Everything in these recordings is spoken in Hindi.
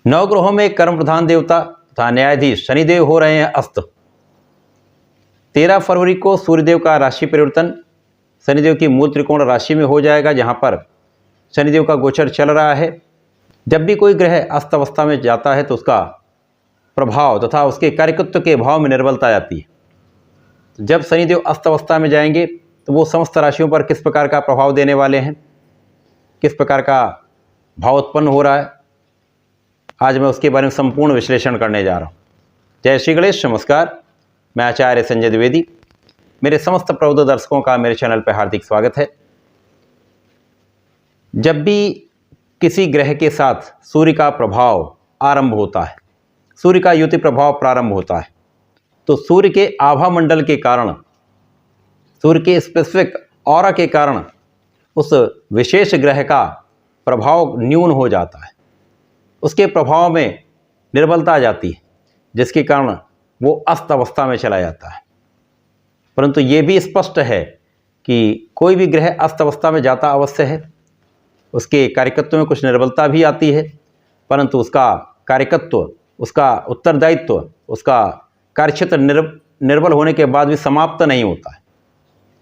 नवग्रहों में कर्म प्रधान देवता तथा न्यायाधीश शनिदेव हो रहे हैं अस्त। 13 फरवरी को सूर्यदेव का राशि परिवर्तन शनिदेव की मूल त्रिकोण राशि में हो जाएगा, जहां पर शनिदेव का गोचर चल रहा है। जब भी कोई ग्रह अस्त अवस्था में जाता है तो उसका प्रभाव तथा उसके कार्यकत्व के भाव में निर्बलता आती है। जब शनिदेव अस्त अवस्था में जाएंगे तो वो समस्त राशियों पर किस प्रकार का प्रभाव देने वाले हैं, किस प्रकार का भाव उत्पन्न हो रहा है, आज मैं उसके बारे में संपूर्ण विश्लेषण करने जा रहा हूँ। जय श्री गणेश, नमस्कार। मैं आचार्य संजय द्विवेदी। मेरे समस्त प्रबुद्ध दर्शकों का मेरे चैनल पर हार्दिक स्वागत है। जब भी किसी ग्रह के साथ सूर्य का प्रभाव आरंभ होता है, सूर्य का युति प्रभाव प्रारंभ होता है, तो सूर्य के आभा मंडल के कारण, सूर्य के स्पेसिफिक ऑरा के कारण उस विशेष ग्रह का प्रभाव न्यून हो जाता है, उसके प्रभाव में निर्बलता आ जाती है, जिसके कारण वो अस्त अवस्था में चला जाता है। परंतु ये भी स्पष्ट है कि कोई भी ग्रह अस्त अवस्था में जाता अवश्य है, उसके कार्यकत्व में कुछ निर्बलता भी आती है, परंतु उसका कार्यकत्व, उसका उत्तरदायित्व, उसका कार्यक्षेत्र निर्बल होने के बाद भी समाप्त नहीं होता है।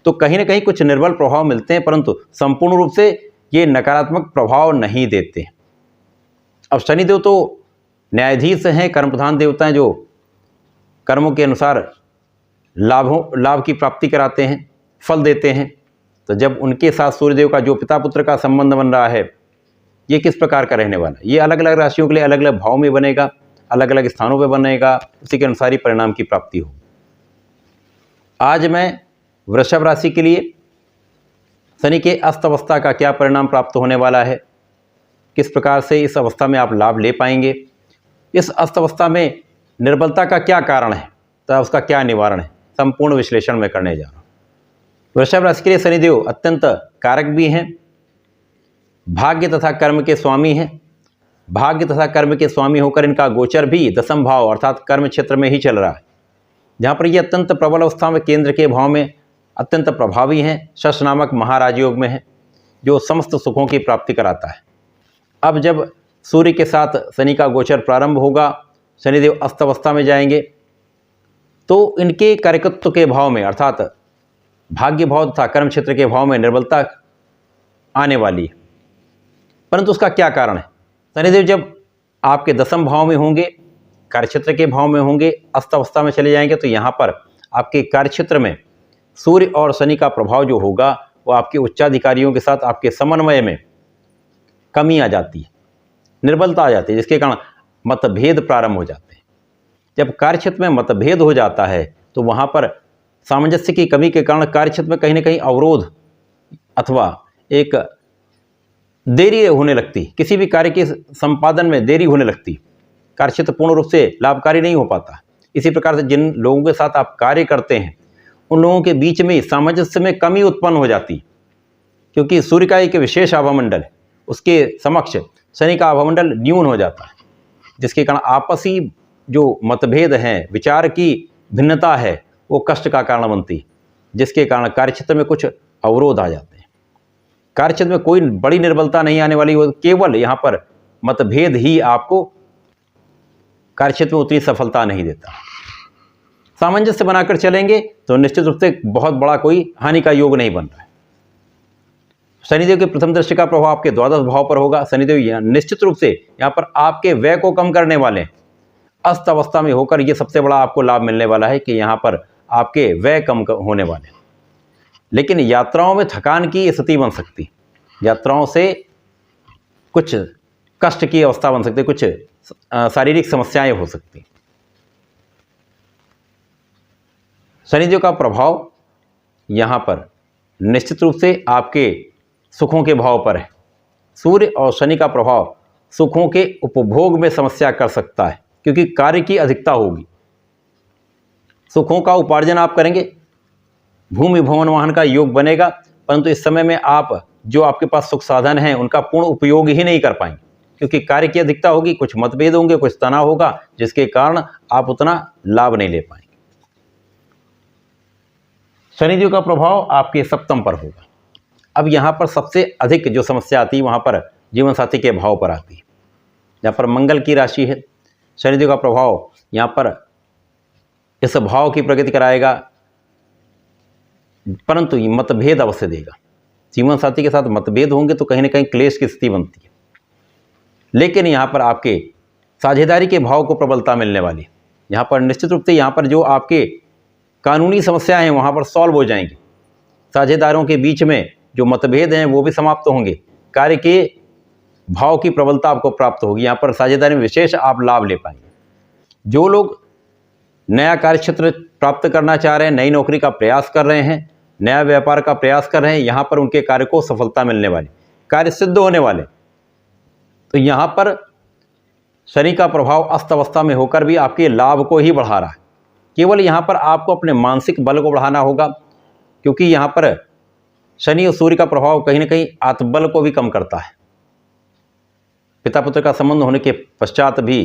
तो कहीं ना कहीं कुछ निर्बल प्रभाव मिलते हैं, परंतु संपूर्ण रूप से ये नकारात्मक प्रभाव नहीं देते। अब शनिदेव तो न्यायाधीश हैं, कर्म प्रधान देवता हैं, जो कर्मों के अनुसार लाभ की प्राप्ति कराते हैं, फल देते हैं। तो जब उनके साथ सूर्यदेव का जो पिता पुत्र का संबंध बन रहा है, ये किस प्रकार का रहने वाला है, ये अलग अलग राशियों के लिए अलग अलग भाव में बनेगा, अलग अलग स्थानों पर बनेगा, उसी के अनुसार ही परिणाम की प्राप्ति हो। आज मैं वृषभ राशि के लिए शनि के अस्त अवस्था का क्या परिणाम प्राप्त होने वाला है, किस प्रकार से इस अवस्था में आप लाभ ले पाएंगे, इस अस्त अवस्था में निर्बलता का क्या कारण है तथा उसका क्या निवारण है, संपूर्ण विश्लेषण में करने जा रहा हूँ। वृषभ राशि के लिए शनिदेव अत्यंत कारक भी हैं, भाग्य तथा कर्म के स्वामी हैं। भाग्य तथा कर्म के स्वामी होकर इनका गोचर भी दशम भाव अर्थात कर्म क्षेत्र में ही चल रहा है, जहाँ पर ये अत्यंत प्रबल अवस्था में केंद्र के भाव में अत्यंत प्रभावी हैं। शश नामक महाराज योग में है, जो समस्त सुखों की प्राप्ति कराता है। अब जब सूर्य के साथ शनि का गोचर प्रारंभ होगा, शनिदेव अस्त अवस्था में जाएंगे, तो इनके कार्यकत्व के भाव में अर्थात भाग्य भाव तथा कर्म क्षेत्र के भाव में निर्बलता आने वाली है। परंतु उसका क्या कारण है? शनिदेव जब आपके दशम भाव में होंगे, कार्यक्षेत्र के भाव में होंगे, अस्त अवस्था में चले जाएंगे, तो यहाँ पर आपके कार्यक्षेत्र में सूर्य और शनि का प्रभाव जो होगा वो आपके उच्चाधिकारियों के साथ आपके समन्वय में कमी आ जाती है, निर्बलता आ जाती है, जिसके कारण मतभेद प्रारंभ हो जाते हैं। जब कार्यक्षेत्र में मतभेद हो जाता है तो वहाँ पर सामंजस्य की कमी के कारण कार्यक्षेत्र में कहीं ना कहीं अवरोध अथवा एक देरी होने लगती, किसी भी कार्य के संपादन में देरी होने लगती, कार्यक्षेत्र पूर्ण रूप से लाभकारी नहीं हो पाता। इसी प्रकार से जिन लोगों के साथ आप कार्य करते हैं उन लोगों के बीच में सामंजस्य में कमी उत्पन्न हो जाती, क्योंकि सूर्य का एक विशेष आभामंडल है, उसके समक्ष शनि का आभामंडल न्यून हो जाता है, जिसके कारण आपसी जो मतभेद हैं, विचार की भिन्नता है, वो कष्ट का कारण बनती, जिसके कारण कार्यक्षेत्र में कुछ अवरोध आ जाते हैं। कार्यक्षेत्र में कोई बड़ी निर्बलता नहीं आने वाली, केवल यहाँ पर मतभेद ही आपको कार्यक्षेत्र में उतनी सफलता नहीं देता। सामंजस्य बनाकर चलेंगे तो निश्चित रूप से बहुत बड़ा कोई हानि का योग नहीं बन रहा है। शनिदेव के प्रथम दृष्टि का प्रभाव आपके द्वादश भाव पर होगा। शनिदेव निश्चित रूप से यहाँ पर आपके व्यय को कम करने वाले हैं। अस्त अवस्था में होकर ये सबसे बड़ा आपको लाभ मिलने वाला है कि यहाँ पर आपके व्यय कम होने वाले हैं। लेकिन यात्राओं में थकान की स्थिति बन सकती, यात्राओं से कुछ कष्ट की अवस्था बन सकती, कुछ शारीरिक समस्याएं हो सकती। शनिदेव का प्रभाव यहाँ पर निश्चित रूप से आपके सुखों के भाव पर है। सूर्य और शनि का प्रभाव सुखों के उपभोग में समस्या कर सकता है, क्योंकि कार्य की अधिकता होगी। सुखों का उपार्जन आप करेंगे, भूमि भवन वाहन का योग बनेगा, परंतु इस समय में आप जो आपके पास सुख साधन हैं उनका पूर्ण उपयोग ही नहीं कर पाएंगे, क्योंकि कार्य की अधिकता होगी, कुछ मतभेद होंगे, कुछ तनाव होगा, जिसके कारण आप उतना लाभ नहीं ले पाएंगे। शनिदेव का प्रभाव आपके सप्तम पर होगा। अब यहाँ पर सबसे अधिक जो समस्या आती है वहाँ पर जीवन साथी के भाव पर आती है। यहाँ पर मंगल की राशि है। शनिदेव का प्रभाव यहाँ पर इस भाव की प्रगति कराएगा, परंतु ये मतभेद अवश्य देगा। जीवन साथी के साथ मतभेद होंगे तो कहीं ना कहीं क्लेश की स्थिति बनती है, लेकिन यहाँ पर आपके साझेदारी के भाव को प्रबलता मिलने वाली। यहाँ पर निश्चित रूप से यहाँ पर जो आपके कानूनी समस्याएं हैं वहाँ पर सॉल्व हो जाएंगी। साझेदारों के बीच में जो मतभेद हैं वो भी समाप्त होंगे। कार्य के भाव की प्रबलता आपको प्राप्त होगी। यहाँ पर साझेदारी में विशेष आप लाभ ले पाएंगे। जो लोग नया कार्य क्षेत्र प्राप्त करना चाह रहे हैं, नई नौकरी का प्रयास कर रहे हैं, नया व्यापार का प्रयास कर रहे हैं, यहाँ पर उनके कार्य को सफलता मिलने वाली, कार्य सिद्ध होने वाले। तो यहाँ पर शनि का प्रभाव अस्त अवस्था में होकर भी आपके लाभ को ही बढ़ा रहा है। केवल यहाँ पर आपको अपने मानसिक बल को बढ़ाना होगा, क्योंकि यहाँ पर शनि और सूर्य का प्रभाव कहीं ना कहीं आत्मबल को भी कम करता है। पिता पुत्र का संबंध होने के पश्चात भी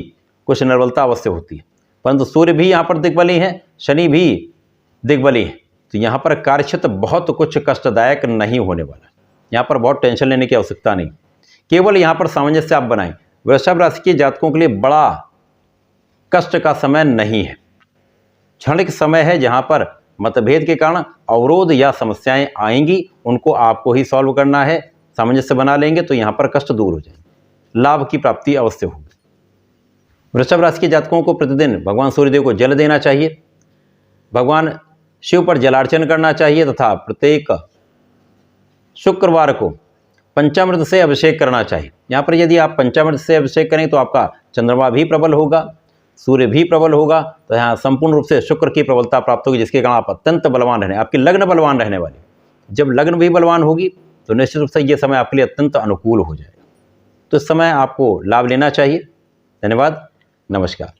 कुछ निर्बलता अवश्य होती है, परंतु सूर्य भी यहाँ पर दिग्बली है, शनि भी दिग्बली है। तो यहाँ पर कार्यक्षेत्र बहुत कुछ कष्टदायक नहीं होने वाला। यहाँ पर बहुत टेंशन लेने की आवश्यकता नहीं, केवल यहाँ पर सामंजस्य आप बनाएं। वृषभ राशि के जातकों के लिए बड़ा कष्ट का समय नहीं है, क्षणिक समय है जहाँ पर मतभेद के कारण अवरोध या समस्याएं आएंगी, उनको आपको ही सॉल्व करना है। सामंजस्य बना लेंगे तो यहाँ पर कष्ट दूर हो जाएंगे, लाभ की प्राप्ति अवश्य होगी। वृषभ राशि के जातकों को प्रतिदिन भगवान सूर्यदेव को जल देना चाहिए, भगवान शिव पर जलार्चन करना चाहिए तथा प्रत्येक शुक्रवार को पंचामृत से अभिषेक करना चाहिए। यहाँ पर यदि आप पंचामृत से अभिषेक करें तो आपका चंद्रमा भी प्रबल होगा, सूर्य भी प्रबल होगा, तो यहाँ संपूर्ण रूप से शुक्र की प्रबलता प्राप्त होगी, जिसके कारण आप अत्यंत बलवान रहने, आपकी लग्न बलवान रहने वाली। जब लग्न भी बलवान होगी तो निश्चित रूप से ये समय आपके लिए अत्यंत अनुकूल हो जाएगा। तो इस समय आपको लाभ लेना चाहिए। धन्यवाद, नमस्कार।